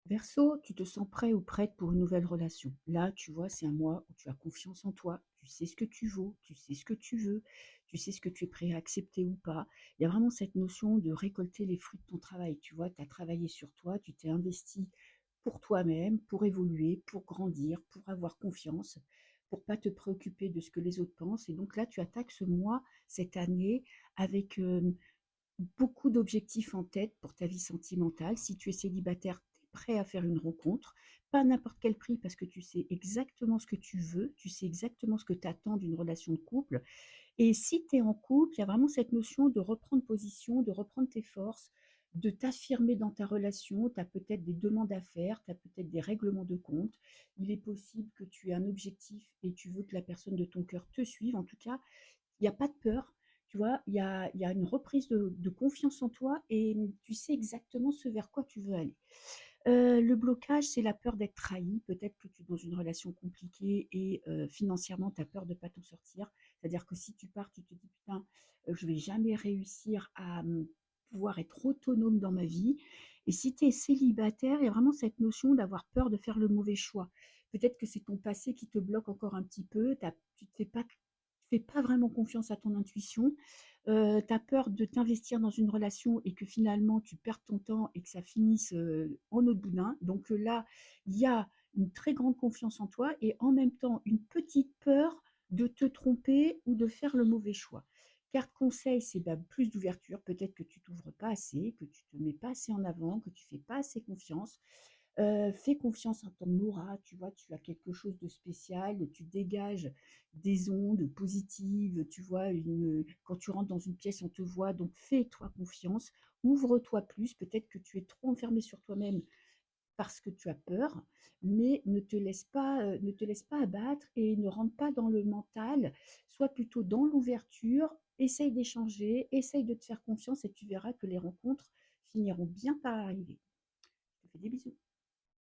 Verseau, tu te sens prêt ou prête pour une nouvelle relation. Là, tu vois, c'est un mois où tu as confiance en toi, tu sais ce que tu vaux, tu sais ce que tu veux, tu sais ce que tu es prêt à accepter ou pas. Il y a vraiment cette notion de récolter les fruits de ton travail. Tu vois, tu as travaillé sur toi, tu t'es investi pour toi-même, pour évoluer, pour grandir, pour avoir confiance, pour pas te préoccuper de ce que les autres pensent. Et donc là, tu attaques ce mois, cette année, avec beaucoup d'objectifs en tête pour ta vie sentimentale. Si tu es célibataire, tu es prêt à faire une rencontre, pas à n'importe quel prix parce que tu sais exactement ce que tu veux, tu sais exactement ce que tu attends d'une relation de couple. Et si tu es en couple, il y a vraiment cette notion de reprendre position, de reprendre tes forces, de t'affirmer dans ta relation. Tu as peut-être des demandes à faire, tu as peut-être des règlements de compte. Il est possible que tu aies un objectif et tu veux que la personne de ton cœur te suive. En tout cas, il y a pas de peur, tu vois? Il y a une reprise de confiance en toi et tu sais exactement ce vers quoi tu veux aller. Le blocage, c'est la peur d'être trahi. Peut-être que tu es dans une relation compliquée et financièrement, tu as peur de pas t'en sortir. C'est-à-dire que si tu pars, tu te dis: «Putain, je vais jamais réussir à, pouvoir être autonome dans ma vie» et si tu es célibataire, il y a vraiment cette notion d'avoir peur de faire le mauvais choix. Peut-être que c'est ton passé qui te bloque encore un petit peu, tu te fais pas vraiment confiance à ton intuition. Tu as peur de t'investir dans une relation et que finalement tu perdes ton temps et que ça finisse, en eau de boudin. Donc, là, il y a une très grande confiance en toi et en même temps une petite peur de te tromper ou de faire le mauvais choix. Carte conseil, c'est, bah, plus d'ouverture. Peut-être que tu t'ouvres pas assez, que tu te mets pas assez en avant, que tu fais pas assez confiance. Fais confiance à ton aura, tu vois? Tu as quelque chose de spécial, tu dégages des ondes positives, tu vois? Quand tu rentres dans une pièce, on te voit, donc fais-toi confiance, ouvre-toi plus. Peut-être que tu es trop enfermé sur toi-même parce que tu as peur, mais ne te laisse pas abattre et ne rentre pas dans le mental. Sois plutôt dans l'ouverture, essaye d'échanger, essaye de te faire confiance et tu verras que les rencontres finiront bien par arriver. Je te fais des bisous.